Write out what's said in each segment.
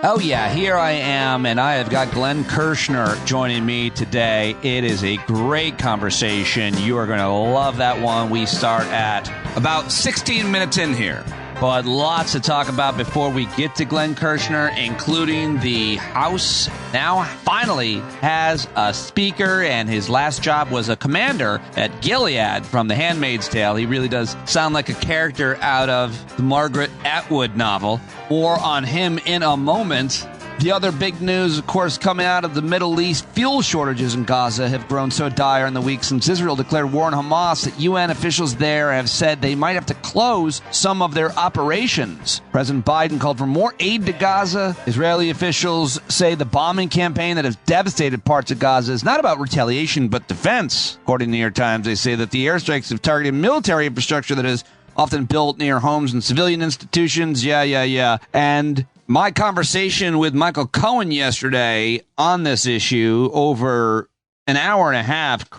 Oh, yeah, here I am, and I have got Glenn Kirschner joining me today. It is a great conversation. You are going to love that one. We start at about 16 minutes in here, but lots to talk about before we get to Glenn Kirschner, including the House now finally has a speaker, and his last job was a commander at Gilead from The Handmaid's Tale. He really does sound like a character out of the Margaret Atwood novel. More on him in a moment. The other big news, of course, coming out of the Middle East, fuel shortages in Gaza have grown so dire in the week since Israel declared war on Hamas that UN officials there have said they might have to close some of their operations. President Biden called for more aid to Gaza. Israeli officials say the bombing campaign that has devastated parts of Gaza is not about retaliation but defense. According to the New York Times, they say that the airstrikes have targeted military infrastructure that is often built near homes and civilian institutions. Yeah. And my conversation with Michael Cohen yesterday on this issue over an hour and a half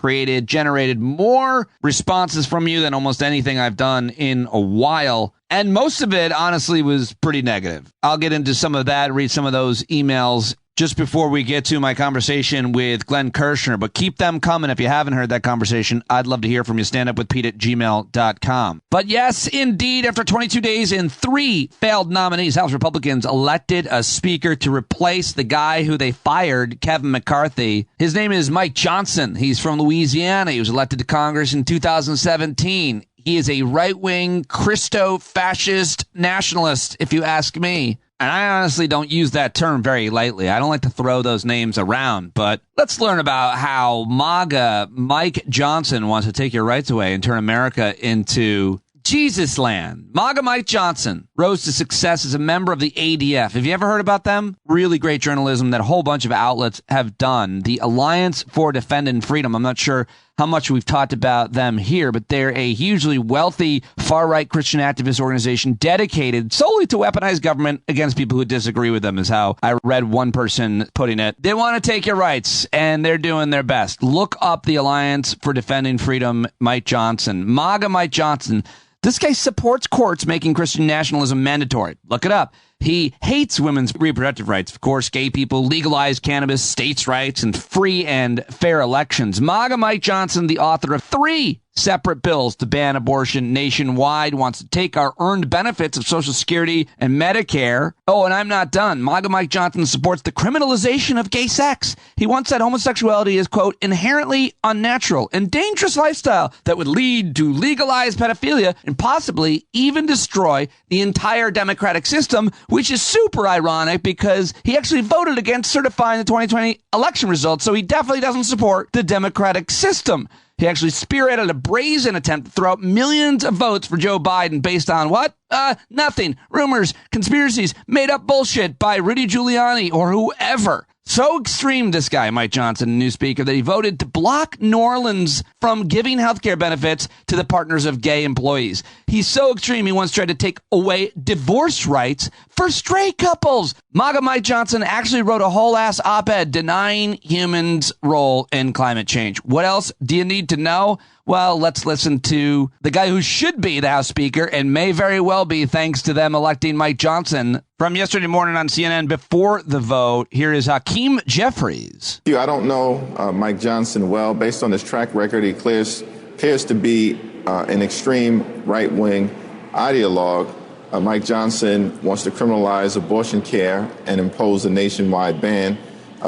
generated more responses from you than almost anything I've done in a while. And most of it, honestly, was pretty negative. I'll get into some of that, read some of those emails just before we get to my conversation with Glenn Kirschner. But keep them coming if you haven't heard that conversation. I'd love to hear from you. standupwithpete@gmail.com. But yes, indeed, after 22 days and 3 failed nominees, House Republicans elected a speaker to replace the guy who they fired, Kevin McCarthy. His name is Mike Johnson. He's from Louisiana. He was elected to Congress in 2017. He is a right-wing, Christo-fascist nationalist, if you ask me. And I honestly don't use that term very lightly. I don't like to throw those names around. But let's learn about how MAGA Mike Johnson wants to take your rights away and turn America into Jesus land. MAGA Mike Johnson rose to success as a member of the ADF. Have you ever heard about them? Really great journalism that a whole bunch of outlets have done. The Alliance for Defending Freedom. I'm not sure how much we've talked about them here, but they're a hugely wealthy far-right Christian activist organization dedicated solely to weaponize government against people who disagree with them, is how I read one person putting it. They want to take your rights, and they're doing their best. Look up the Alliance for Defending Freedom, Mike Johnson. MAGA Mike Johnson. This guy supports courts making Christian nationalism mandatory. Look it up. He hates women's reproductive rights. Of course, gay people, legalized cannabis, states' rights, and free and fair elections. MAGA Mike Johnson, the author of 3 separate bills to ban abortion nationwide, wants to take our earned benefits of Social Security and Medicare. Oh, and I'm not done. MAGA Mike Johnson supports the criminalization of gay sex. He once said homosexuality is, quote, inherently unnatural and dangerous lifestyle that would lead to legalized pedophilia and possibly even destroy the entire democratic system, which is super ironic because he actually voted against certifying the 2020 election results, so he definitely doesn't support the democratic system. He actually spearheaded a brazen attempt to throw out millions of votes for Joe Biden based on what? Nothing. Rumors, conspiracies, made up bullshit by Rudy Giuliani or whoever. So extreme, this guy, Mike Johnson, new speaker, that he voted to block New Orleans from giving health care benefits to the partners of gay employees. He's so extreme, he once tried to take away divorce rights for straight couples. MAGA Mike Johnson actually wrote a whole-ass op-ed denying humans' role in climate change. What else do you need to know? Well, let's listen to the guy who should be the House Speaker and may very well be thanks to them electing Mike Johnson. From yesterday morning on CNN before the vote, here is Hakeem Jeffries. I don't know Mike Johnson well. Based on his track record, he appears to be an extreme right-wing ideologue. Mike Johnson wants to criminalize abortion care and impose a nationwide ban.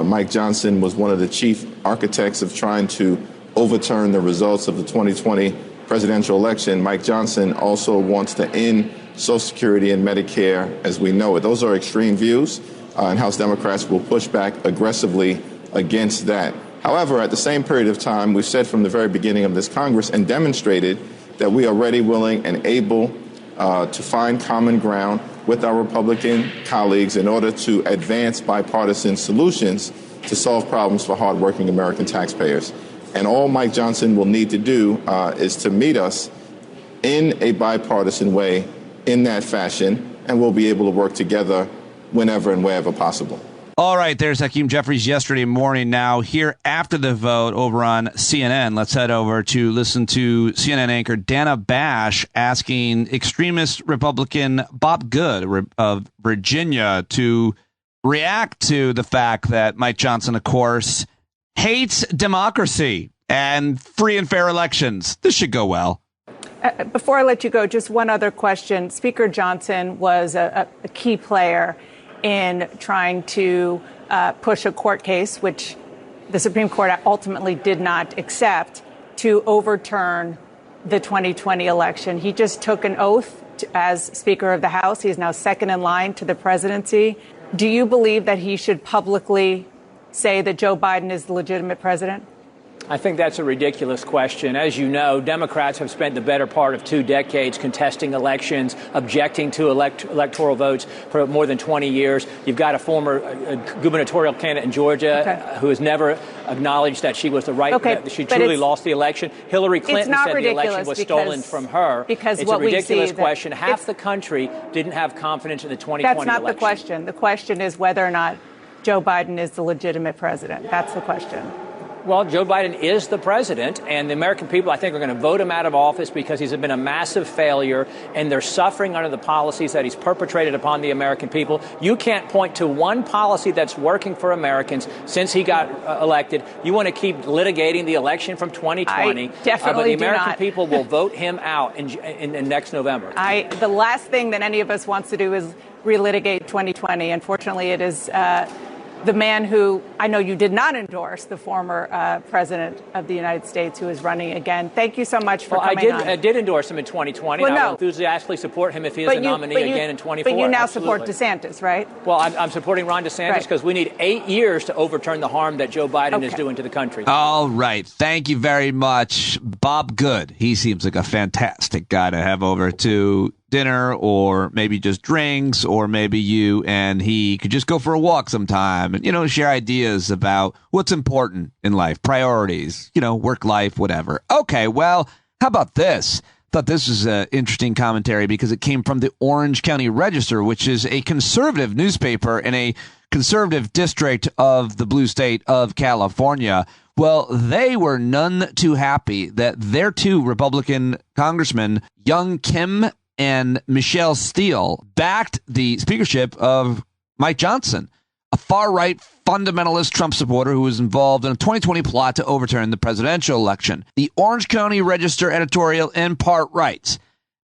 Mike Johnson was one of the chief architects of trying to overturn the results of the 2020 presidential election. Mike Johnson also wants to end Social Security and Medicare as we know it. Those are extreme views, and House Democrats will push back aggressively against that. However, at the same period of time, we've said from the very beginning of this Congress and demonstrated that we are ready, willing, and able to find common ground with our Republican colleagues in order to advance bipartisan solutions to solve problems for hardworking American taxpayers. And all Mike Johnson will need to do is to meet us in a bipartisan way in that fashion, and we'll be able to work together whenever and wherever possible. All right, there's Hakeem Jeffries yesterday morning. Now, here after the vote over on CNN, let's head over to listen to CNN anchor Dana Bash asking extremist Republican Bob Good of Virginia to react to the fact that Mike Johnson, of course, hates democracy and free and fair elections. This should go well. Before I let you go, just one other question. Speaker Johnson was a key player in trying to push a court case, which the Supreme Court ultimately did not accept, to overturn the 2020 election. He just took an oath as Speaker of the House. He is now second in line to the presidency. Do you believe that he should publicly say that Joe Biden is the legitimate president? I think that's a ridiculous question. As you know, Democrats have spent the better part of 2 decades contesting elections, objecting to electoral votes for more than 20 years. You've got a former gubernatorial candidate in Georgia who has never acknowledged that she was the right, that she truly lost the election. Hillary Clinton said the election was stolen from her. Because it's a ridiculous question. Half the country didn't have confidence in the 2020 election. That's not the question. The question is whether or not Joe Biden is the legitimate president. That's the question. Well, Joe Biden is the president, and the American people, I think, are going to vote him out of office because he's been a massive failure, and they're suffering under the policies that he's perpetrated upon the American people. You can't point to one policy that's working for Americans since he got elected. You want to keep litigating the election from 2020. Definitely but the American do not. people will vote him out in next November. The last thing that any of us wants to do is relitigate 2020. Unfortunately, it is the man who I know you did not endorse, the former president of the United States, who is running again. Thank you so much for coming on. I did endorse him in 2020. Well, and I no. will enthusiastically support him if he is a nominee again in 24. But you now Absolutely. support DeSantis, right? Well, I'm supporting Ron DeSantis because we need 8 years to overturn the harm that Joe Biden is doing to the country. All right. Thank you very much, Bob Good. He seems like a fantastic guy to have over to dinner, or maybe just drinks, or maybe you and he could just go for a walk sometime and, share ideas about what's important in life, priorities, work life, whatever. Okay, well, how about this? Thought this was an interesting commentary because it came from the Orange County Register, which is a conservative newspaper in a conservative district of the blue state of California. Well, they were none too happy that their 2 Republican congressmen, Young Kim and Michelle Steele, backed the speakership of Mike Johnson, a far-right fundamentalist Trump supporter who was involved in a 2020 plot to overturn the presidential election. The Orange County Register editorial in part writes,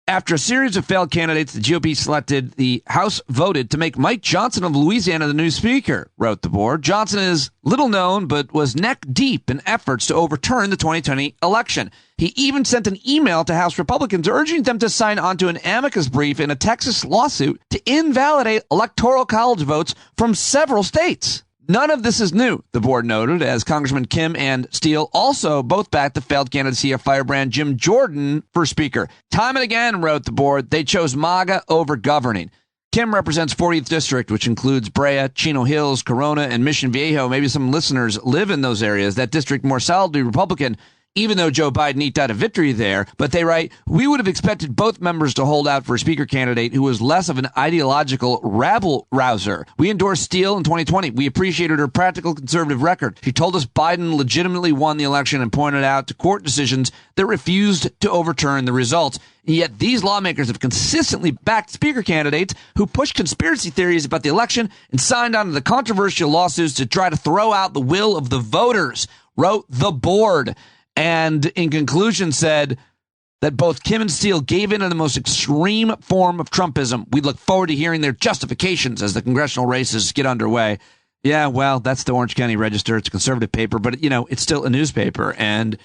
after a series of failed candidates, the GOP selected the House voted to make Mike Johnson of Louisiana the new speaker, wrote the board. Johnson is little known, but was neck deep in efforts to overturn the 2020 election. He even sent an email to House Republicans urging them to sign onto an amicus brief in a Texas lawsuit to invalidate electoral college votes from several states. None of this is new, the board noted, as Congressman Kim and Steele also both backed the failed candidacy of firebrand Jim Jordan for speaker. Time and again, wrote the board, they chose MAGA over governing. Kim represents 40th District, which includes Brea, Chino Hills, Corona, and Mission Viejo. Maybe some listeners live in those areas. That district more solidly Republican, even though Joe Biden eked out a victory there. But they write, we would have expected both members to hold out for a speaker candidate who was less of an ideological rabble-rouser. We endorsed Steele in 2020. We appreciated her practical conservative record. She told us Biden legitimately won the election and pointed out to court decisions that refused to overturn the results. And yet these lawmakers have consistently backed speaker candidates who pushed conspiracy theories about the election and signed on to the controversial lawsuits to try to throw out the will of the voters, wrote the board. And in conclusion said that both Kim and Steele gave in to the most extreme form of Trumpism. We look forward to hearing their justifications as the congressional races get underway. Yeah, well, that's the Orange County Register. It's a conservative paper, but, it's still a newspaper. And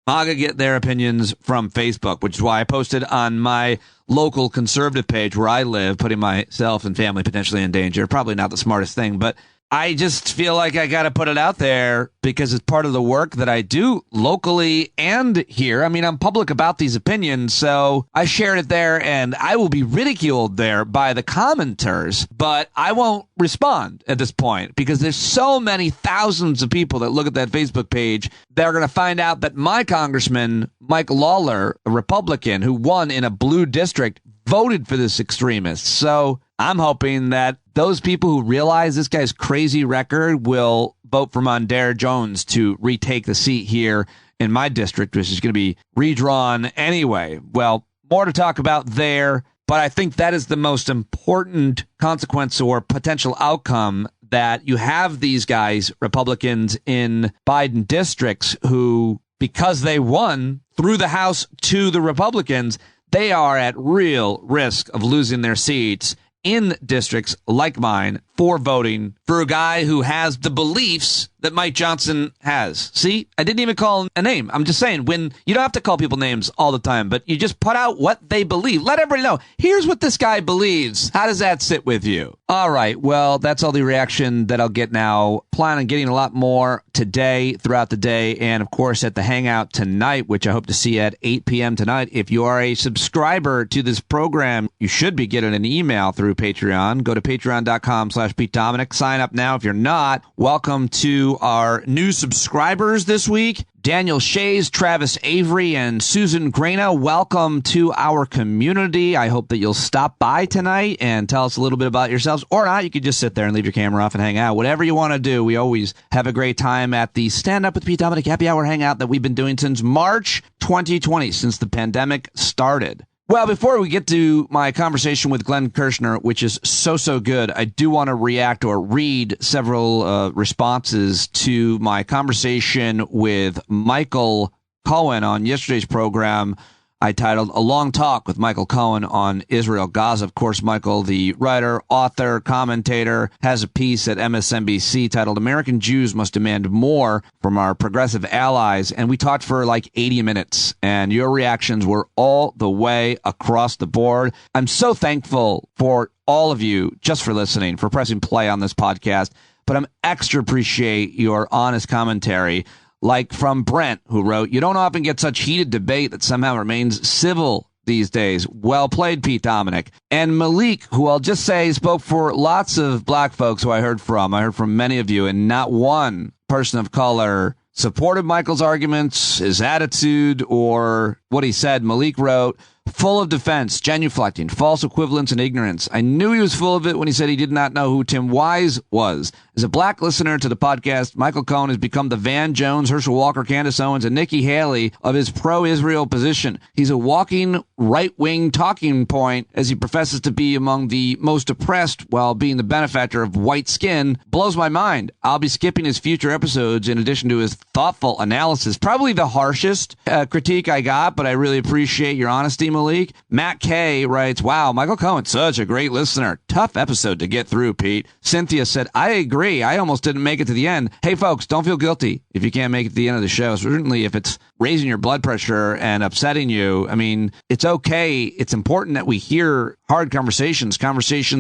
MAGA get their opinions from Facebook, which is why I posted on my local conservative page where I live, putting myself and family potentially in danger. Probably not the smartest thing, but I just feel like I got to put it out there because it's part of the work that I do locally and here. I mean, I'm public about these opinions, so I shared it there, and I will be ridiculed there by the commenters, but I won't respond at this point because there's so many thousands of people that look at that Facebook page that are going to find out that my congressman, Mike Lawler, a Republican who won in a blue district, voted for this extremist. So I'm hoping that those people who realize this guy's crazy record will vote for Mondaire Jones to retake the seat here in my district, which is going to be redrawn anyway. Well, more to talk about there. But I think that is the most important consequence or potential outcome, that you have these guys, Republicans in Biden districts, who, because they won through the House to the Republicans, they are at real risk of losing their seats in districts like mine for voting for a guy who has the beliefs that Mike Johnson has. See, I didn't even call him a name. I'm just saying, when you don't have to call people names all the time, but you just put out what they believe. Let everybody know, here's what this guy believes. How does that sit with you? All right, well, that's all the reaction that I'll get now. Plan on getting a lot more today, throughout the day, and of course at the Hangout tonight, which I hope to see at 8 p.m. tonight. If you are a subscriber to this program, you should be getting an email through Patreon. Go to patreon.com/Pete Dominic. Sign up now. If you're not, welcome to our new subscribers this week. Daniel Shays, Travis Avery, and Susan Grana, welcome to our community. I hope that you'll stop by tonight and tell us a little bit about yourselves. Or not, you could just sit there and leave your camera off and hang out. Whatever you want to do. We always have a great time at the Stand Up with Pete Dominic Happy Hour Hangout that we've been doing since March 2020, since the pandemic started. Well, before we get to my conversation with Glenn Kirschner, which is so good, I do want to react or read several responses to my conversation with Michael Cohen on yesterday's program. I titled A Long Talk with Michael Cohen on Israel-Gaza. Of course, Michael, the writer, author, commentator, has a piece at MSNBC titled American Jews Must Demand More from Our Progressive Allies. And we talked for like 80 minutes, and your reactions were all the way across the board. I'm so thankful for all of you just for listening, for pressing play on this podcast, but I'm extra appreciate your honest commentary. Like from Brent, who wrote, you don't often get such heated debate that somehow remains civil these days. Well played, Pete Dominic. And Malik, who I'll just say spoke for lots of black folks who I heard from. I heard from many of you, and not one person of color supported Michael's arguments, his attitude, or what he said. Malik wrote, full of defense, genuflecting, false equivalence, and ignorance. I knew he was full of it when he said he did not know who Tim Wise was. As a black listener to the podcast, Michael Cohen has become the Van Jones, Herschel Walker, Candace Owens, and Nikki Haley of his pro-Israel position. He's a walking right-wing talking point as he professes to be among the most oppressed while being the benefactor of white skin. Blows my mind. I'll be skipping his future episodes in addition to his thoughtful analysis. Probably the harshest critique I got, but I really appreciate your honesty, Malik. Matt K writes, wow, Michael Cohen, such a great listener. Tough episode to get through, Pete. Cynthia said, I agree. I almost didn't make it to the end. Hey, folks, don't feel guilty if you can't make it to the end of the show. Certainly if it's raising your blood pressure and upsetting you. I mean, it's okay. It's important that we hear hard conversations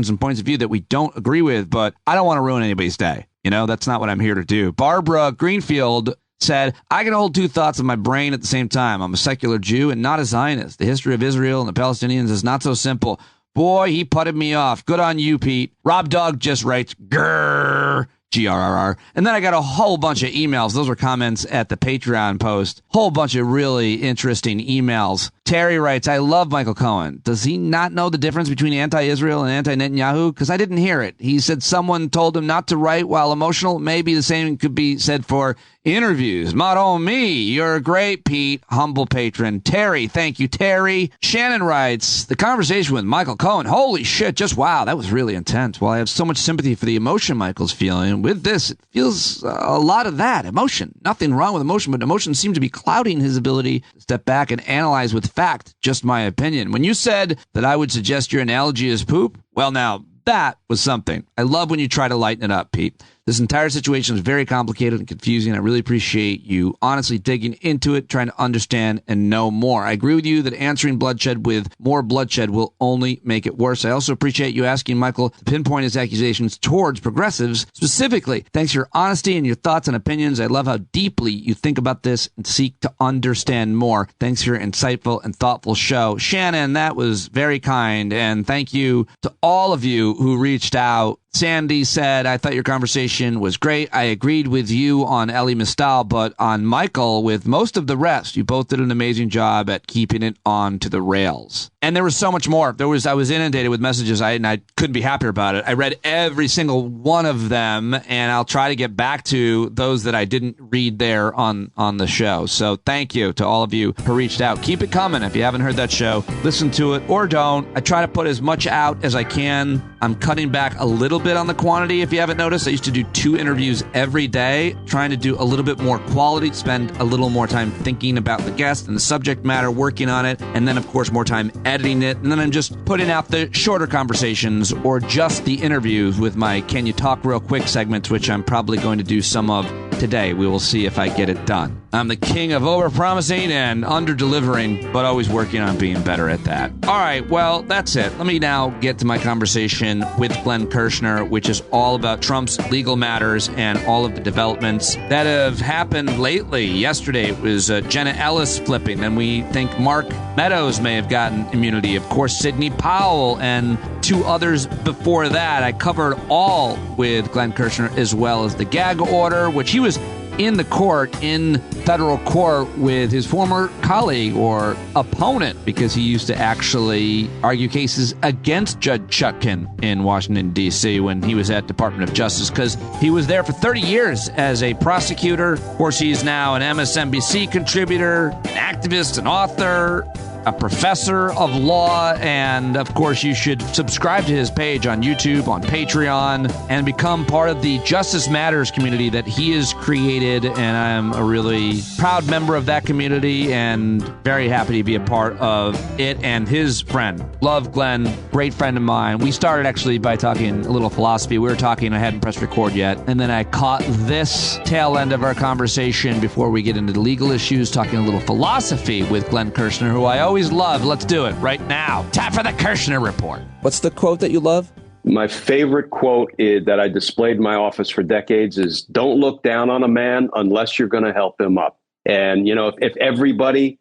and points of view that we don't agree with, but I don't want to ruin anybody's day. You know, that's not what I'm here to do. Barbara Greenfield said, I can hold two thoughts in my brain at the same time. I'm a secular Jew and not a Zionist. The history of Israel and the Palestinians is not so simple. Boy, he putted me off. Good on you, Pete. Rob Dog just writes, grrr, GRRR. And then I got a whole bunch of emails. Those were comments at the Patreon post. Whole bunch of really interesting emails. Terry writes, I love Michael Cohen. Does he not know the difference between anti-Israel and anti-Netanyahu? Because I didn't hear it. He said someone told him not to write while emotional. Maybe the same could be said for interviews. Not on me. You're great, Pete. Humble patron. Terry, thank you, Terry. Shannon writes, the conversation with Michael Cohen. Holy shit, just wow. That was really intense. Well, I have so much sympathy for the emotion Michael's feeling. With this, it feels a lot of that. Emotion. Nothing wrong with emotion, but emotion seems to be clouding his ability to step back and analyze with fact. Just my opinion. When you said that I would suggest your analogy is poop, well, now, that was something. I love when you try to lighten it up, Pete. This entire situation is very complicated and confusing. I really appreciate you honestly digging into it, trying to understand and know more. I agree with you that answering bloodshed with more bloodshed will only make it worse. I also appreciate you asking Michael to pinpoint his accusations towards progressives specifically. Thanks for your honesty and your thoughts and opinions. I love how deeply you think about this and seek to understand more. Thanks for your insightful and thoughtful show. Shannon, that was very kind. And thank you to all of you who reached out. Sandy said, I thought your conversation was great. I agreed with you on Elie Mystal, but on Michael, with most of the rest, you both did an amazing job at keeping it on to the rails. And there was so much more. I was inundated with messages, and I couldn't be happier about it. I read every single one of them, and I'll try to get back to those that I didn't read there on the show. So thank you to all of you who reached out. Keep it coming. If you haven't heard that show, listen to it or don't. I try to put as much out as I can. I'm cutting back a little bit on the quantity. If you haven't noticed, I used to do 2 interviews every day, trying to do a little bit more quality, spend a little more time thinking about the guest and the subject matter, working on it, and then, of course, more time editing it. And then I'm just putting out the shorter conversations or just the interviews with my Can You Talk Real Quick segments, which I'm probably going to do some of today. We will see if I get it done. I'm the king of overpromising and under-delivering, but always working on being better at that. All right, well, that's it. Let me now get to my conversation with Glenn Kirschner, which is all about Trump's legal matters and all of the developments that have happened lately. Yesterday, it was Jenna Ellis flipping, and we think Mark Meadows may have gotten immunity. Of course, Sidney Powell and 2 others before that. I covered all with Glenn Kirschner, as well as the gag order, which he was in the court, in federal court, with his former colleague or opponent, because he used to actually argue cases against Judge Chutkan in Washington, D.C. when he was at Department of Justice, because he was there for 30 years as a prosecutor. Of course, he's now an MSNBC contributor, an activist, an author, a professor of law, and of course you should subscribe to his page on YouTube, on Patreon, and become part of the Justice Matters community that he has created, and I'm a really proud member of that community and very happy to be a part of it. And his friend, love Glenn, great friend of mine. We started actually by talking a little philosophy. We were talking, I hadn't pressed record yet, and then I caught this tail end of our conversation before we get into the legal issues, talking a little philosophy with Glenn Kirschner, who I always love. Let's do it right now. Time for the Kirschner Report. What's the quote that you love? My favorite quote that I displayed in my office for decades is, "Don't look down on a man unless you're going to help him up." And, you know, if everybody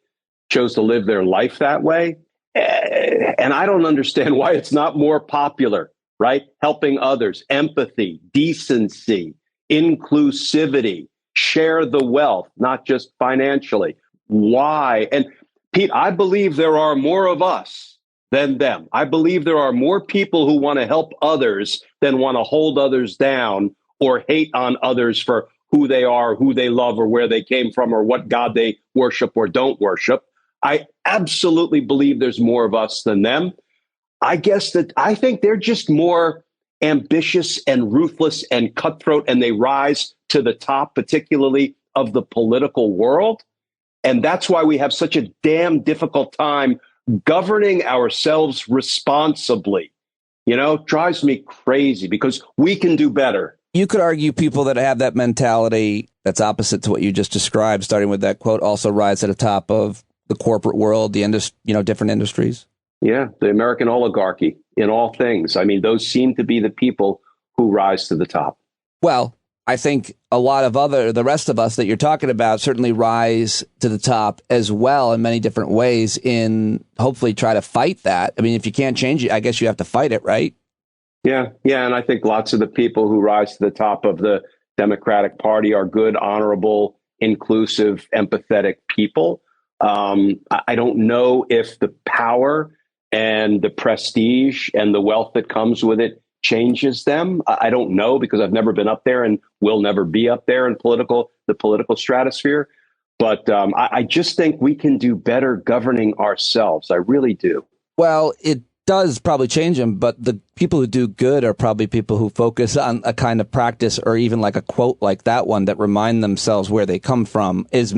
chose to live their life that way, and I don't understand why it's not more popular, right? Helping others, empathy, decency, inclusivity, share the wealth, not just financially. Why? And Pete, I believe there are more of us than them. I believe there are more people who want to help others than want to hold others down or hate on others for who they are, who they love, or where they came from, or what God they worship or don't worship. I absolutely believe there's more of us than them. I think they're just more ambitious and ruthless and cutthroat, and they rise to the top, particularly of the political world. And that's why we have such a damn difficult time governing ourselves responsibly. You know, drives me crazy because we can do better. You could argue people that have that mentality that's opposite to what you just described, starting with that quote, also rise to the top of the corporate world, different industries. Yeah, the American oligarchy in all things. I mean, those seem to be the people who rise to the top. Well, I think a lot of the rest of us that you're talking about certainly rise to the top as well in many different ways in hopefully try to fight that. I mean, if you can't change it, I guess you have to fight it, right? Yeah. And I think lots of the people who rise to the top of the Democratic Party are good, honorable, inclusive, empathetic people. I don't know if the power and the prestige and the wealth that comes with it changes them. I don't know, because I've never been up there and will never be up there in the political stratosphere. But I just think we can do better governing ourselves. I really do. Well, it does probably change them, but the people who do good are probably people who focus on a kind of practice, or even like a quote like that one, that remind themselves where they come from as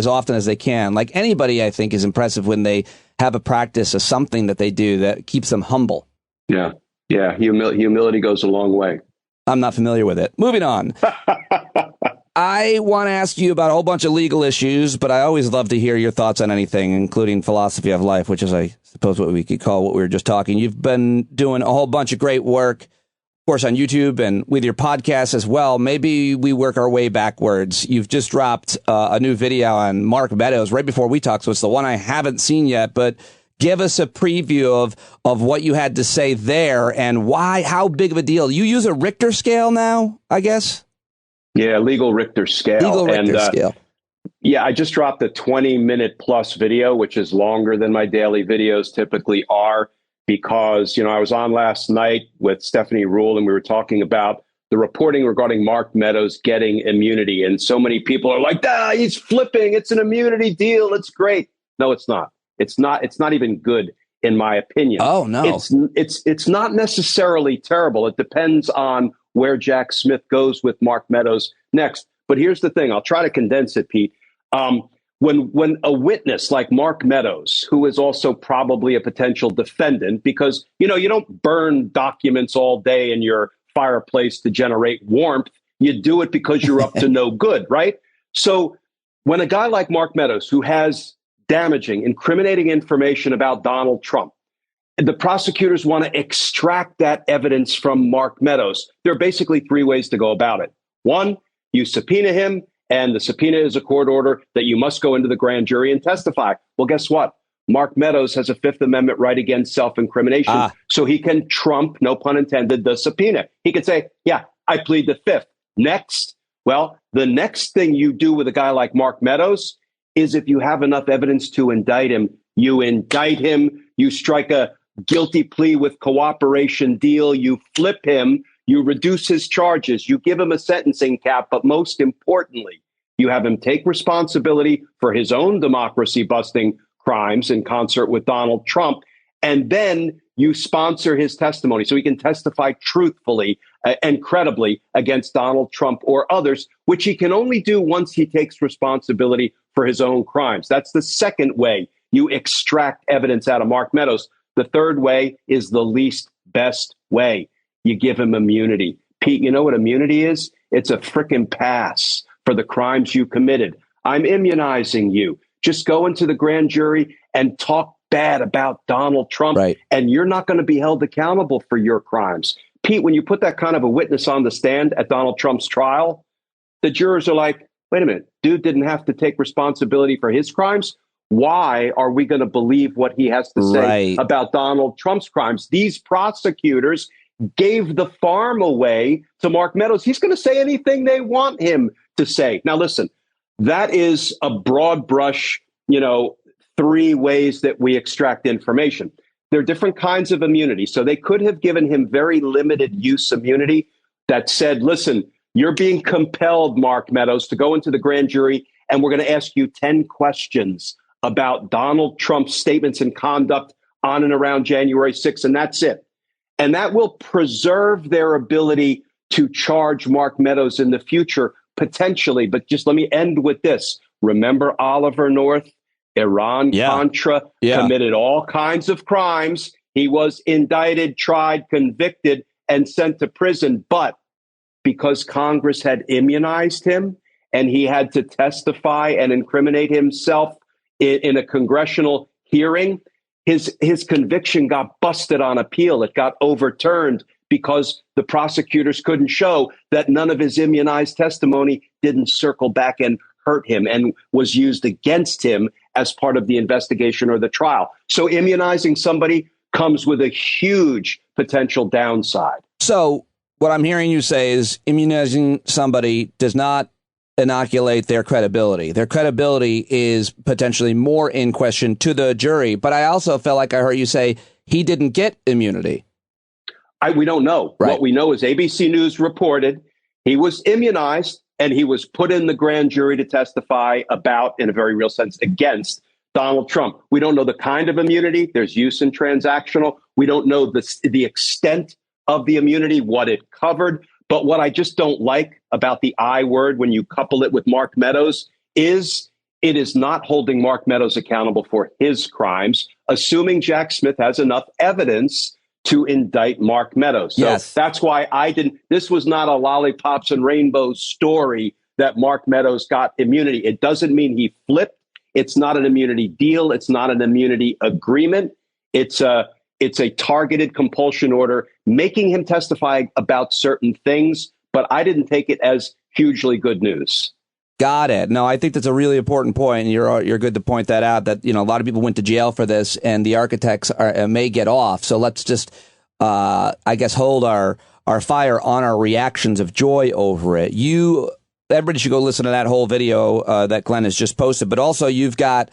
often as they can. Like anybody, I think, is impressive when they have a practice of something that they do that keeps them humble. Yeah. Yeah. Humility goes a long way. I'm not familiar with it. Moving on. I want to ask you about a whole bunch of legal issues, but I always love to hear your thoughts on anything, including philosophy of life, which is, I suppose, what we could call what we were just talking. You've been doing a whole bunch of great work, of course, on YouTube and with your podcast as well. Maybe we work our way backwards. You've just dropped a new video on Mark Meadows right before we talk, so it's the one I haven't seen yet, but give us a preview of what you had to say there and why, how big of a deal. You use a Richter scale now, I guess? Yeah, legal Richter scale. Scale. Yeah, I just dropped a 20-minute plus video, which is longer than my daily videos typically are, because, I was on last night with Stephanie Rule and we were talking about the reporting regarding Mark Meadows getting immunity. And so many people are like, he's flipping. It's an immunity deal. It's great. No, it's not. It's not even good, in my opinion. Oh, no. It's not necessarily terrible. It depends on where Jack Smith goes with Mark Meadows next. But here's the thing. I'll try to condense it, Pete. When a witness like Mark Meadows, who is also probably a potential defendant, because, you don't burn documents all day in your fireplace to generate warmth. You do it because you're up to no good, right? So when a guy like Mark Meadows, who has damaging, incriminating information about Donald Trump, the prosecutors want to extract that evidence from Mark Meadows, there are basically three ways to go about it. One, you subpoena him, and the subpoena is a court order that you must go into the grand jury and testify. Well, guess what? Mark Meadows has a Fifth Amendment right against self-incrimination, so he can trump, no pun intended, the subpoena. He could say, yeah, I plead the Fifth. Next, well, the next thing you do with a guy like Mark Meadows is, if you have enough evidence to indict him, you indict him, you strike a guilty plea with cooperation deal, you flip him, you reduce his charges, you give him a sentencing cap, but most importantly, you have him take responsibility for his own democracy-busting crimes in concert with Donald Trump, and then you sponsor his testimony so he can testify truthfully and credibly against Donald Trump or others, which he can only do once he takes responsibility for his own crimes. That's the second way you extract evidence out of Mark Meadows. The third way is the least best way. You give him immunity. Pete, you know what immunity is? It's a frickin' pass for the crimes you committed. I'm immunizing you. Just go into the grand jury and talk bad about Donald Trump, right, and you're not going to be held accountable for your crimes. Pete, when you put that kind of a witness on the stand at Donald Trump's trial, the jurors are like, wait a minute, dude didn't have to take responsibility for his crimes. Why are we going to believe what he has to say about Donald Trump's crimes? These prosecutors gave the farm away to Mark Meadows. He's going to say anything they want him to say. Now, listen, that is a broad brush, three ways that we extract information. There are different kinds of immunity. So they could have given him very limited use immunity that said, listen, you're being compelled, Mark Meadows, to go into the grand jury, and we're going to ask you 10 questions about Donald Trump's statements and conduct on and around January 6th, and that's it. And that will preserve their ability to charge Mark Meadows in the future, potentially. But just let me end with this. Remember Oliver North, Iran-Contra, committed all kinds of crimes. He was indicted, tried, convicted, and sent to prison. But because Congress had immunized him and he had to testify and incriminate himself in a congressional hearing, his conviction got busted on appeal. It got overturned because the prosecutors couldn't show that none of his immunized testimony didn't circle back and hurt him and was used against him as part of the investigation or the trial. So immunizing somebody comes with a huge potential downside. So what I'm hearing you say is immunizing somebody does not inoculate their credibility. Their credibility is potentially more in question to the jury. But I also felt like I heard you say he didn't get immunity. We don't know. Right. What we know is ABC News reported he was immunized and he was put in the grand jury to testify about, in a very real sense, against Donald Trump. We don't know the kind of immunity. There's use in transactional. We don't know the extent of the immunity, what it covered. But what I just don't like about the I word when you couple it with Mark Meadows is it is not holding Mark Meadows accountable for his crimes, assuming Jack Smith has enough evidence to indict Mark Meadows. So that's why this was not a lollipops and rainbows story that Mark Meadows got immunity. It doesn't mean he flipped. It's not an immunity deal. It's not an immunity agreement. It's a targeted compulsion order making him testify about certain things. But I didn't take it as hugely good news. Got it. No, I think that's a really important point, and you're good to point that out. That a lot of people went to jail for this, and the architects may get off. So let's just, I guess, hold our fire on our reactions of joy over it. You everybody should go listen to that whole video that Glenn has just posted. But also, you've got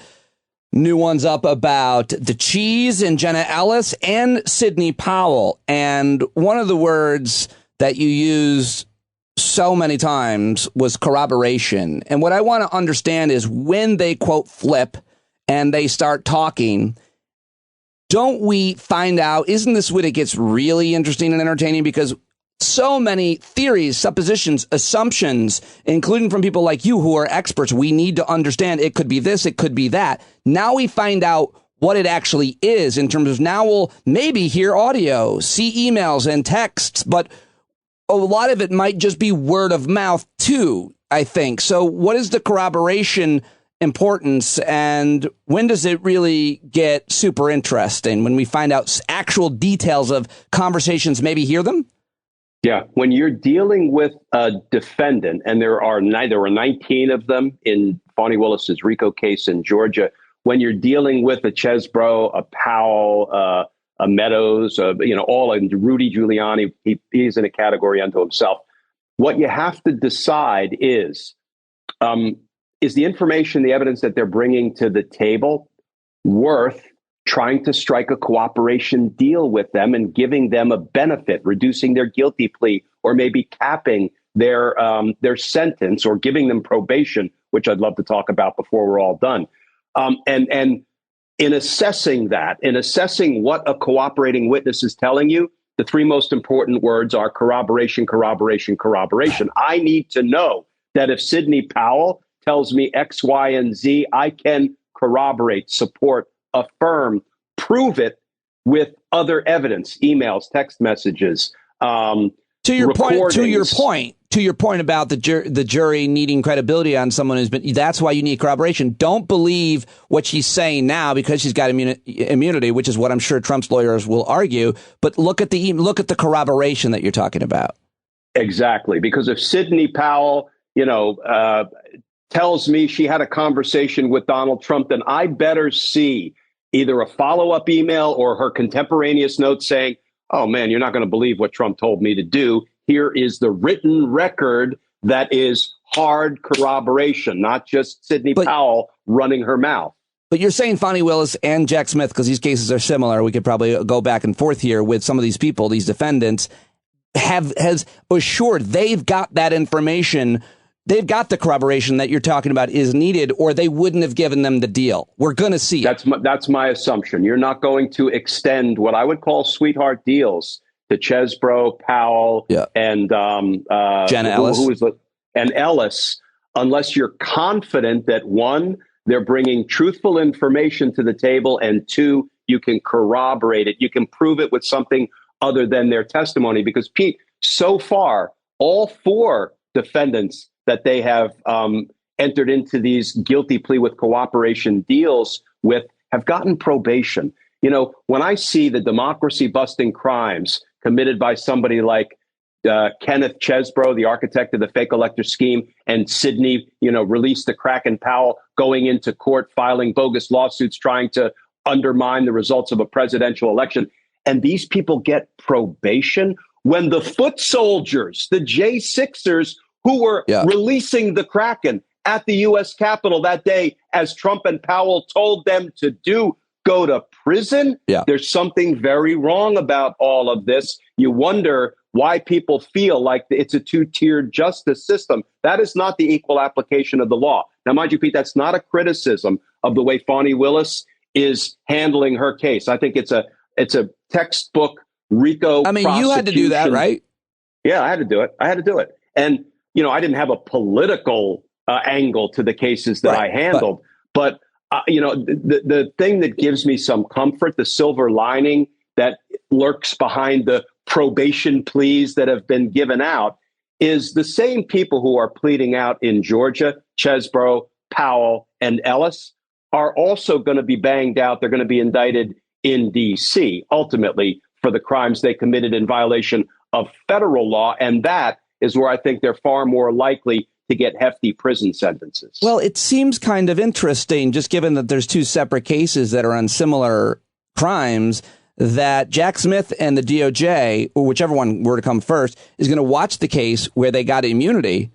new ones up about the Cheese and Jenna Ellis and Sidney Powell. And one of the words that you used so many times was corroboration. And what I want to understand is when they, quote, flip and they start talking, don't we find out, isn't this when it gets really interesting and entertaining? Because so many theories, suppositions, assumptions, including from people like you who are experts, we need to understand it could be this, it could be that. Now we find out what it actually is in terms of now we'll maybe hear audio, see emails and texts, but a lot of it might just be word of mouth too, I think. So what is the corroboration importance, and when does it really get super interesting? When we find out actual details of conversations, maybe hear them? Yeah, when you're dealing with a defendant, and there were 19 of them in Fani Willis's RICO case in Georgia, when you're dealing with a Chesbro, a Powell, a Meadows, all and Rudy Giuliani, he's in a category unto himself. What you have to decide is the information, the evidence that they're bringing to the table worth trying to strike a cooperation deal with them and giving them a benefit, reducing their guilty plea, or maybe capping their sentence or giving them probation, which I'd love to talk about before we're all done. And in assessing that, in assessing what a cooperating witness is telling you, the three most important words are corroboration, corroboration, corroboration. I need to know that if Sidney Powell tells me X, Y, and Z, I can corroborate, support, affirm, prove it with other evidence, emails, text messages, To your point about the jury needing credibility on someone who's been, that's why you need corroboration. Don't believe what she's saying now because she's got immunity, which is what I'm sure Trump's lawyers will argue. But look at the corroboration that you're talking about. Exactly, because if Sidney Powell, tells me she had a conversation with Donald Trump, then I better see either a follow-up email or her contemporaneous note saying, "Oh man, you're not going to believe what Trump told me to do. Here is the written record that is hard corroboration, not just Sidney Powell running her mouth." But you're saying Fani Willis and Jack Smith, because these cases are similar. We could probably go back and forth here with some of these people, these defendants, has assured they've got that information. They've got the corroboration that you're talking about is needed, or they wouldn't have given them the deal. We're going to see. That's my assumption. You're not going to extend what I would call sweetheart deals to Chesbro, Powell, and Jenna Ellis, and Ellis, unless you're confident that one, they're bringing truthful information to the table, and two, you can corroborate it. You can prove it with something other than their testimony. Because Pete, so far, all four defendants that they have entered into these guilty plea with cooperation deals with have gotten probation. When I see the democracy busting crimes committed by somebody like Kenneth Chesbro, the architect of the fake elector scheme, and Sidney, released the Kraaken Powell going into court, filing bogus lawsuits, trying to undermine the results of a presidential election. And these people get probation when the foot soldiers, the J6ers, who were releasing the Kraaken at the U.S. Capitol that day, as Trump and Powell told them to do, go to prison. There's something very wrong about all of this. You wonder why people feel like it's a two-tiered justice system. That is not the equal application of the law. Now, mind you, Pete, that's not a criticism of the way Fani Willis is handling her case. I think it's a textbook RICO. I mean, you had to do that, right? Yeah, I had to do it. And I didn't have a political angle to the cases that I handled. But the thing that gives me some comfort, the silver lining that lurks behind the probation pleas that have been given out, is the same people who are pleading out in Georgia, Chesbro, Powell, and Ellis, are also going to be banged out. They're going to be indicted in D.C., ultimately, for the crimes they committed in violation of federal law. And that is where I think they're far more likely to get hefty prison sentences. Well, it seems kind of interesting, just given that there's two separate cases that are on similar crimes, that Jack Smith and the DOJ, or whichever one were to come first, is going to watch the case where they got immunity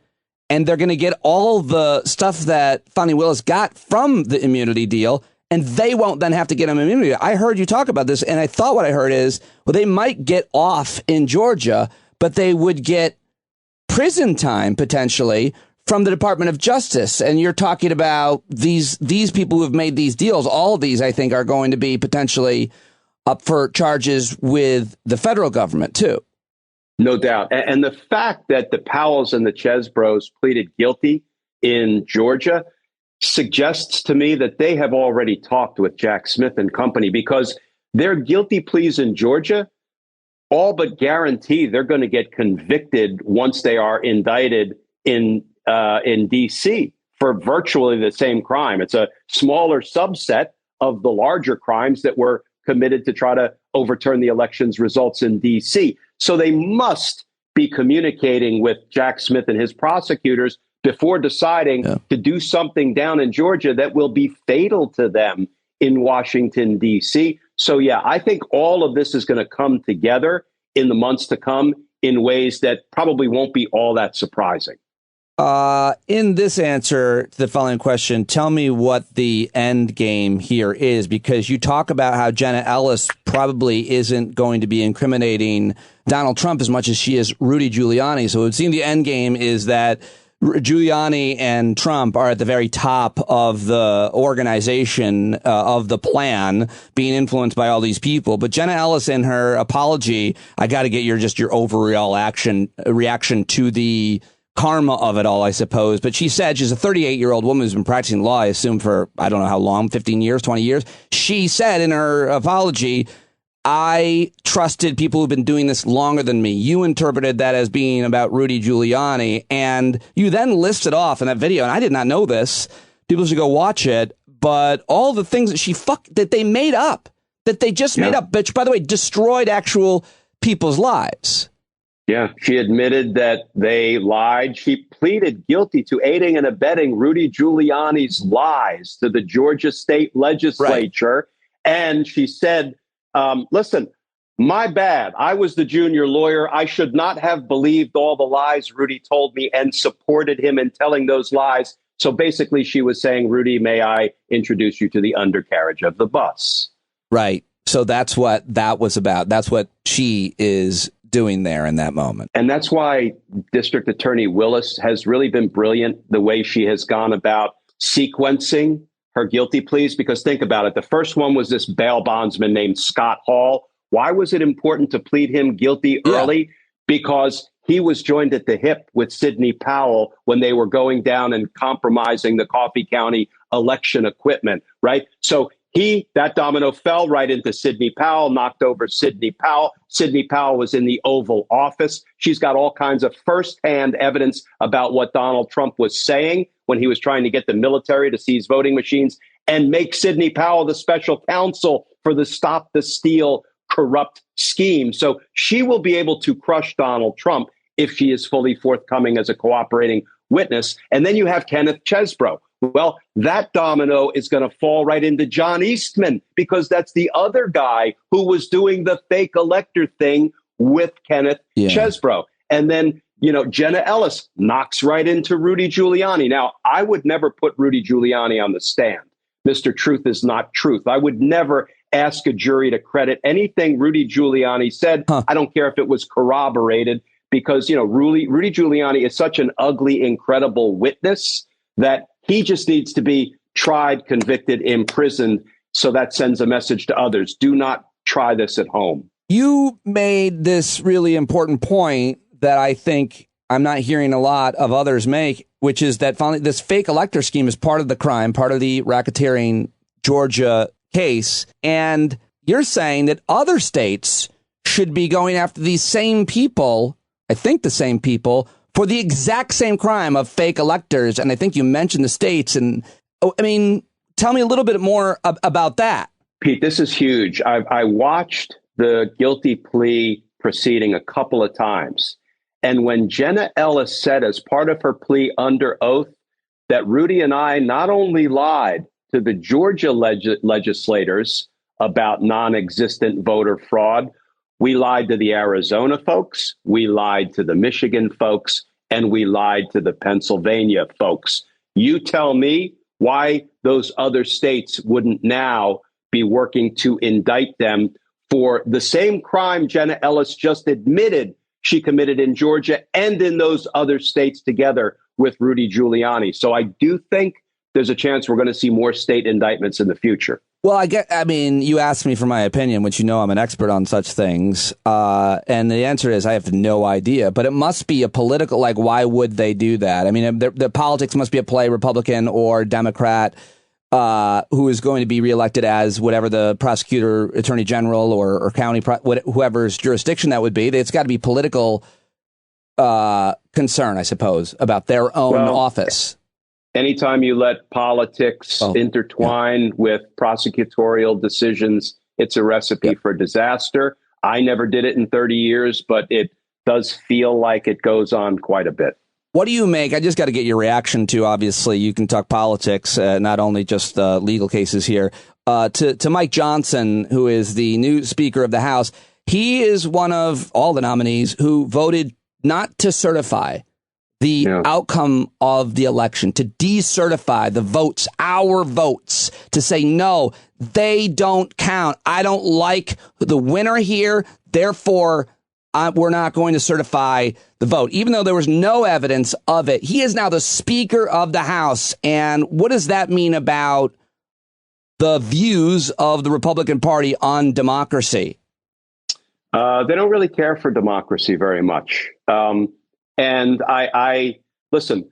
and they're going to get all the stuff that Fani Willis got from the immunity deal, and they won't then have to get them immunity. I heard you talk about this, and I thought what I heard is, well, they might get off in Georgia, but they would get prison time potentially from the Department of Justice. And you're talking about these people who have made these deals. All of these, I think, are going to be potentially up for charges with the federal government, too. No doubt. And the fact that the Powells and the Chesbros pleaded guilty in Georgia suggests to me that they have already talked with Jack Smith and company, because their guilty pleas in Georgia all but guarantee they're going to get convicted once they are indicted in D.C. for virtually the same crime. It's a smaller subset of the larger crimes that were committed to try to overturn the election's results in D.C. So they must be communicating with Jack Smith and his prosecutors before deciding to do something down in Georgia that will be fatal to them in Washington, D.C. So, yeah, I think all of this is going to come together in the months to come in ways that probably won't be all that surprising. In this answer to the following question, tell me what the end game here is, because you talk about how Jenna Ellis probably isn't going to be incriminating Donald Trump as much as she is Rudy Giuliani. So it would seem the end game is that Giuliani and Trump are at the very top of the organization of the plan, being influenced by all these people. But Jenna Ellis, in her apology, I got to get your overall reaction to the karma of it all, I suppose. But she said she's a 38-year-old woman who's been practicing law, I assume, for I don't know how long, 15 years, 20 years. She said in her apology, I trusted people who've been doing this longer than me. You interpreted that as being about Rudy Giuliani, and you then listed off in that video, and I did not know this. People should go watch it. But all the things that they made up, that they just made up, which, by the way, destroyed actual people's lives. Yeah, she admitted that they lied. She pleaded guilty to aiding and abetting Rudy Giuliani's lies to the Georgia state legislature. Right. And she said, listen, my bad. I was the junior lawyer. I should not have believed all the lies Rudy told me and supported him in telling those lies. So basically, she was saying, Rudy, may I introduce you to the undercarriage of the bus? Right. So that's what that was about. That's what she is doing there in that moment. And that's why District Attorney Willis has really been brilliant, the way she has gone about sequencing her guilty pleas. Because think about it. The first one was this bail bondsman named Scott Hall. Why was it important to plead him guilty early? Because he was joined at the hip with Sidney Powell when they were going down and compromising the Coffee County election equipment, right? So that domino fell right into Sidney Powell, knocked over Sidney Powell. Sidney Powell was in the Oval Office. She's got all kinds of firsthand evidence about what Donald Trump was saying when he was trying to get the military to seize voting machines and make Sidney Powell the special counsel for the Stop the Steal corrupt scheme. So she will be able to crush Donald Trump if she is fully forthcoming as a cooperating witness. And then you have Kenneth Chesbro. Well, that domino is going to fall right into John Eastman, because that's the other guy who was doing the fake elector thing with Kenneth Chesbro. And then, Jenna Ellis knocks right into Rudy Giuliani. Now, I would never put Rudy Giuliani on the stand. Mr. Truth is not truth. I would never ask a jury to credit anything Rudy Giuliani said. I don't care if it was corroborated, because, Rudy Giuliani is such an ugly, incredible witness that he just needs to be tried, convicted, imprisoned. So that sends a message to others. Do not try this at home. You made this really important point that I think I'm not hearing a lot of others make, which is that finally this fake elector scheme is part of the crime, part of the racketeering Georgia case. And you're saying that other states should be going after these same people, I think the same people, for the exact same crime of fake electors. And I think you mentioned the states. And tell me a little bit more about that. Pete, this is huge. I watched the guilty plea proceeding a couple of times. And when Jenna Ellis said as part of her plea under oath that Rudy and I not only lied to the Georgia legislators about non-existent voter fraud, we lied to the Arizona folks, we lied to the Michigan folks, and we lied to the Pennsylvania folks. You tell me why those other states wouldn't now be working to indict them for the same crime Jenna Ellis just admitted she committed in Georgia and in those other states together with Rudy Giuliani. So I do think there's a chance we're going to see more state indictments in the future. Well, I mean, you asked me for my opinion, which you know I'm an expert on such things. And the answer is I have no idea. But it must be a political, like, why would they do that? I mean, the politics must be at play, Republican or Democrat, who is going to be reelected as whatever the prosecutor, attorney general, or county, whoever's jurisdiction that would be. It's got to be political concern, I suppose, about their own office. Anytime you let politics intertwine with prosecutorial decisions, it's a recipe for disaster. I never did it in 30 years, but it does feel like it goes on quite a bit. What do you make? I just got to get your reaction to, obviously, you can talk politics, not only just legal cases here, to Mike Johnson, who is the new Speaker of the House. He is one of all the nominees who voted not to certify the outcome of the election, to decertify the votes, our votes, to say, no, they don't count. I don't like the winner here. Therefore, we're not going to certify the vote, even though there was no evidence of it. He is now the Speaker of the House. And what does that mean about the views of the Republican Party on democracy? They don't really care for democracy very much. And I listen,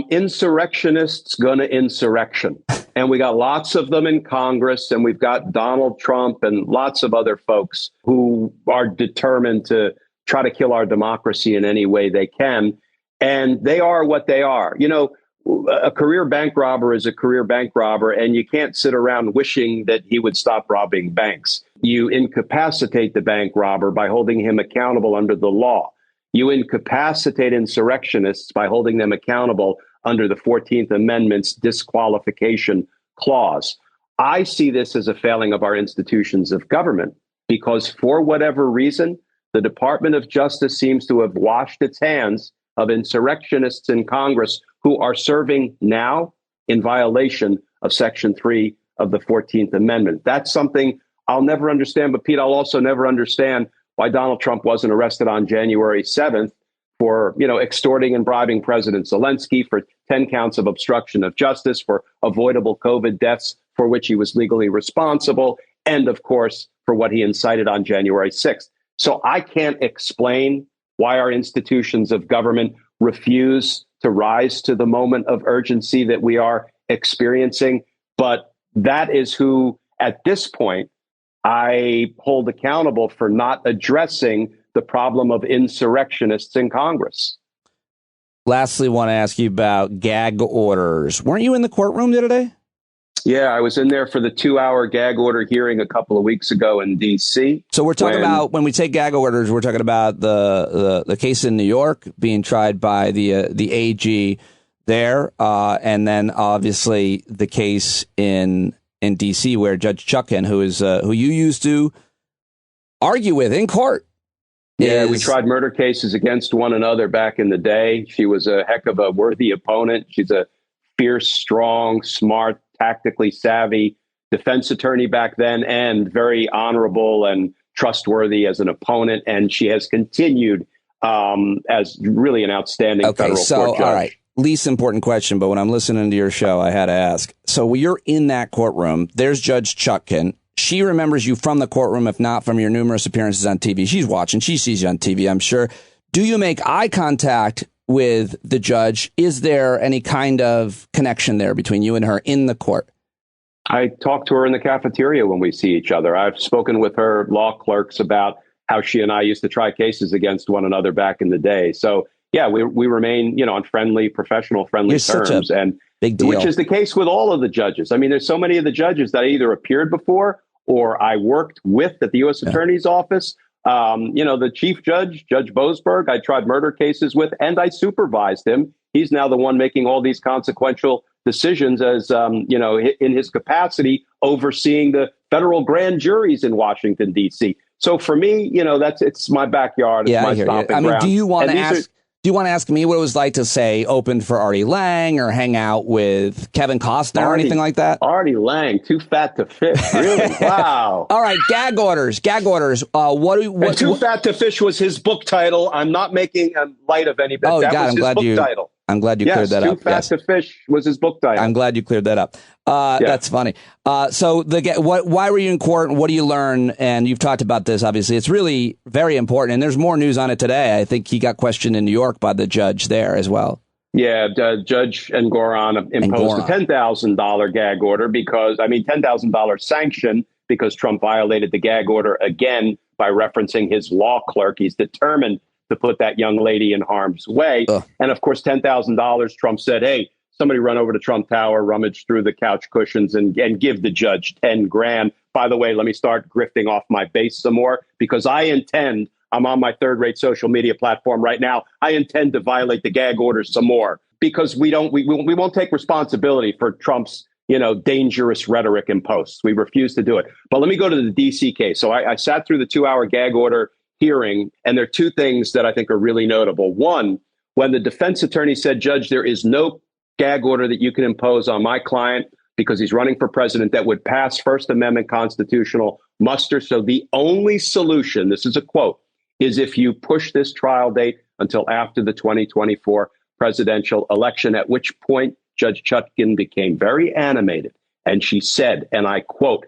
insurrectionists gonna insurrection. And we got lots of them in Congress, and we've got Donald Trump and lots of other folks who are determined to try to kill our democracy in any way they can. And they are what they are. You know, a career bank robber is a career bank robber, and you can't sit around wishing that he would stop robbing banks. You incapacitate the bank robber by holding him accountable under the law. You incapacitate insurrectionists by holding them accountable under the 14th Amendment's disqualification clause. I see this as a failing of our institutions of government because, for whatever reason, the Department of Justice seems to have washed its hands of insurrectionists in Congress who are serving now in violation of Section 3 of the 14th Amendment. That's something I'll never understand. But, Pete, I'll also never understand why Donald Trump wasn't arrested on January 7th for, extorting and bribing President Zelensky, for 10 counts of obstruction of justice, for avoidable COVID deaths for which he was legally responsible, and, of course, for what he incited on January 6th. So I can't explain why our institutions of government refuse to rise to the moment of urgency that we are experiencing. But that is who, at this point, I hold accountable for not addressing the problem of insurrectionists in Congress. Lastly, want to ask you about gag orders. Weren't you in the courtroom the other day? Yeah, I was in there for the 2-hour gag order hearing a couple of weeks ago in D.C. So we're talking about, when we take gag orders, we're talking about the case in New York being tried by the AG there, and then obviously the case in D.C. where Judge Kraaken, who you used to argue with in court. Yeah, we tried murder cases against one another back in the day. She was a heck of a worthy opponent. She's a fierce, strong, smart, tactically savvy defense attorney back then, and very honorable and trustworthy as an opponent. And she has continued as really an outstanding federal court judge. All right. Least important question, but when I'm listening to your show, I had to ask. So you're in that courtroom. There's Judge Kraaken. She remembers you from the courtroom, if not from your numerous appearances on TV. She's watching. She sees you on TV, I'm sure. Do you make eye contact with the judge? Is there any kind of connection there between you and her in the court? I talk to her in the cafeteria when we see each other. I've spoken with her law clerks about how she and I used to try cases against one another back in the day. So, yeah, we remain, on professional friendly terms, and big deal. Which is the case with all of the judges. I mean, there's so many of the judges that I either appeared before or I worked with at the U.S. Attorney's Office. The chief judge, Judge Boasberg, I tried murder cases with, and I supervised him. He's now the one making all these consequential decisions as, in his capacity overseeing the federal grand juries in Washington, D.C. So for me, it's my backyard. It's my stomping ground. Do you want to ask? Do you want to ask me what it was like to, say, open for Artie Lang or hang out with Kevin Costner or anything like that? Artie Lang, too fat to fish. Really? Wow. All right, gag orders. What Too Fat to Fish was his book title. I'm not making light of any, but oh, that God, was his book title. I'm glad you cleared that up. Too Fat to Fish was his book title. I'm glad you cleared that up. That's funny. So why were you in court? What do you learn? And you've talked about this, obviously. It's really very important. And there's more news on it today. I think he got questioned in New York by the judge there as well. Yeah, Judge Engoron imposed a $10,000 gag order $10,000 sanction because Trump violated the gag order again by referencing his law clerk. He's determined to put that young lady in harm's way. And of course, $10,000, Trump said, hey, somebody run over to Trump Tower, rummage through the couch cushions and give the judge 10 grand. By the way, let me start grifting off my base some more because I'm on my third-rate social media platform right now. I intend to violate the gag order some more because we won't take responsibility for Trump's, dangerous rhetoric and posts. We refuse to do it. But let me go to the DC case. So I sat through the 2-hour gag order hearing, and there are two things that I think are really notable. One, when the defense attorney said, Judge, there is no gag order that you can impose on my client because he's running for president that would pass First Amendment constitutional muster. So the only solution, this is a quote, is if you push this trial date until after the 2024 presidential election, at which point Judge Chutkan became very animated. And she said, and I quote,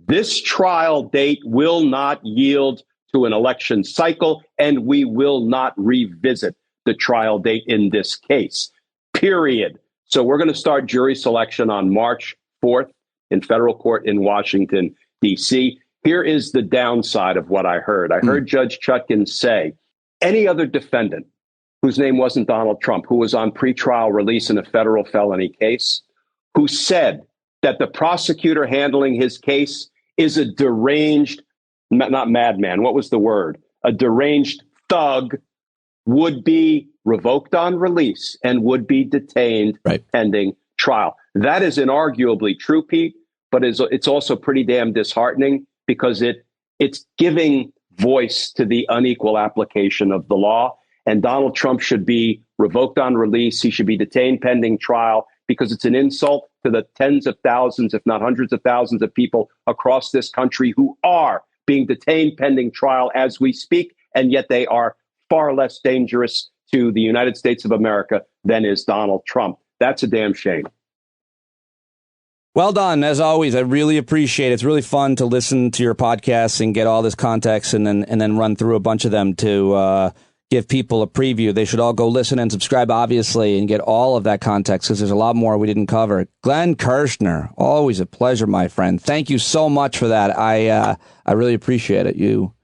this trial date will not yield to an election cycle, and we will not revisit the trial date in this case, period. So we're going to start jury selection on March 4th in federal court in Washington, D.C. Here is the downside of what I heard. I heard Judge Chutkan say any other defendant whose name wasn't Donald Trump, who was on pretrial release in a federal felony case, who said that the prosecutor handling his case is a deranged, not madman, what was the word? A deranged thug, would be revoked on release and would be detained pending trial. That is inarguably true, Pete, but it's also pretty damn disheartening because it's giving voice to the unequal application of the law. And Donald Trump should be revoked on release. He should be detained pending trial because it's an insult to the tens of thousands, if not hundreds of thousands of people across this country who are being detained pending trial as we speak. And yet they are far less dangerous to the United States of America than is Donald Trump. That's a damn shame. Well done, as always. I really appreciate it. It's really fun to listen to your podcasts and get all this context and then run through a bunch of them to give people a preview. They should all go listen and subscribe, obviously, and get all of that context because there's a lot more we didn't cover. Glenn Kirschner, always a pleasure, my friend. Thank you so much for that. I really appreciate it. You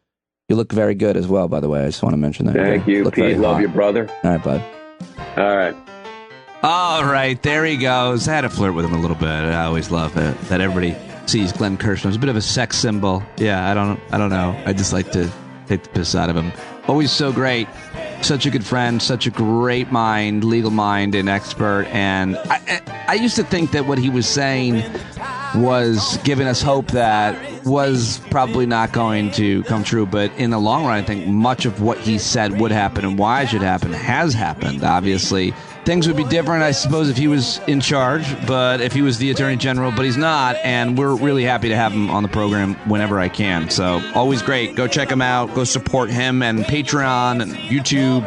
look very good as well, by the way. I just want to mention that. Thank you, Pete. Love you, brother. All right, bud. All right. All right, there he goes. I had to flirt with him a little bit. I always love it that everybody sees Glenn Kirschner as a bit of a sex symbol. Yeah, I don't know. I just like to take the piss out of him. Always so great. Such a good friend, such a great mind, legal mind and expert. And I used to think that what he was saying was giving us hope that was probably not going to come true. But in the long run, I think much of what he said would happen and why it should happen has happened, obviously. Things would be different, I suppose, if he was in charge, but if he was the Attorney General, but he's not, and we're really happy to have him on the program whenever I can. So always great. Go check him out. Go support him and Patreon and YouTube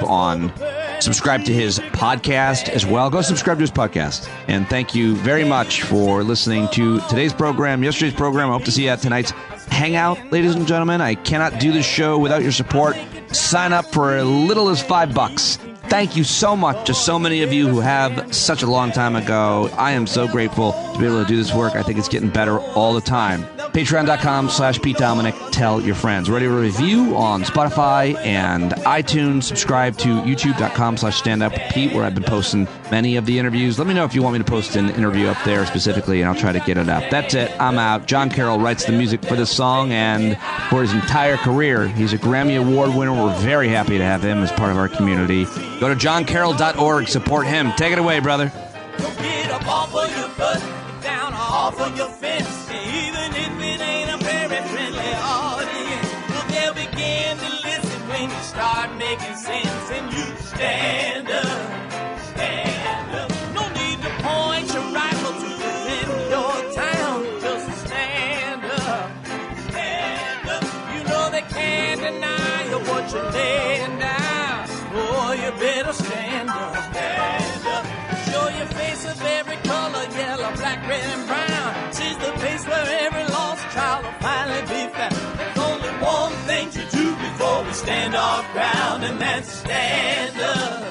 subscribe to his podcast as well. Go subscribe to his podcast. And thank you very much for listening to today's program, yesterday's program. I hope to see you at tonight's hangout, ladies and gentlemen. I cannot do this show without your support. Sign up for as little as $5. Thank you so much to so many of you who have such a long time ago. I am so grateful to be able to do this work. I think it's getting better all the time. Patreon.com/Pete Dominic. Tell your friends. Ready to review on Spotify and iTunes. Subscribe to YouTube.com/StandUpPete, where I've been posting many of the interviews. Let me know if you want me to post an interview up there specifically, and I'll try to get it up. That's it. I'm out. John Carroll writes the music for this song and for his entire career. He's a Grammy Award winner. We're very happy to have him as part of our community. Go to johncarroll.org. Support him. Take it away, brother. Get up off of your butt, down off of your fence. Even if it ain't a very friendly audience, well, they'll begin to listen when you start making sense and you stand better stand up. Stand up. Show your face of every color, yellow, black, red, and brown. This the place where every lost child will finally be found. There's only one thing to do before we stand our ground, and that's stand up.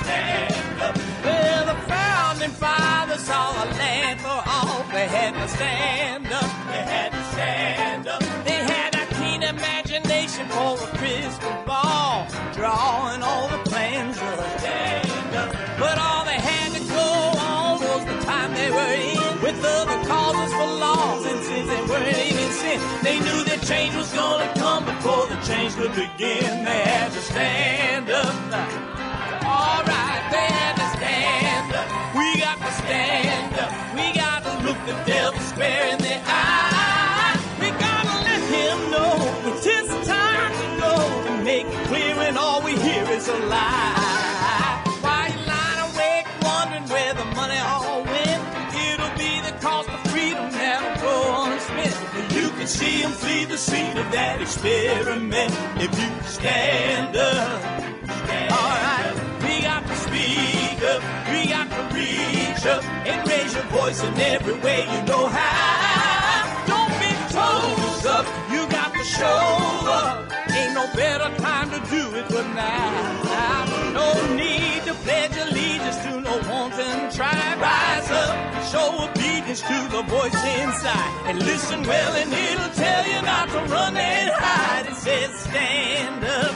Stand up. Well, the founding fathers saw a land for all. They had to stand up. They had to stand up. They had a keen imagination for a crystal ball, drawing all the plans of a stand up. But all they had to go on was the time they were in, with other causes for laws, and since they weren't even sin, they knew that change was gonna come before the change could begin. They had to stand up. All right, they had to stand up. We got to stand up. We got to look the devil square in the eye. We gotta let him know it's his time to go, and make it clear when all we hear is a lie. Why you lying awake wondering where the money all went? It'll be the cost of freedom that'll go unspent. You can see him flee the scene of that experiment if you stand up. All right, we got to speak up. We got to reach up and raise your voice in every way you know how. Don't be toes up. You got to show up. Ain't no better time to do it but now. No need to pledge allegiance to no wanton tribe. Rise up, show obedience to the voice inside, and listen well, and it'll tell you not to run and hide. It says stand up.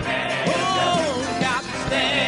Stand up. Oh, got to stand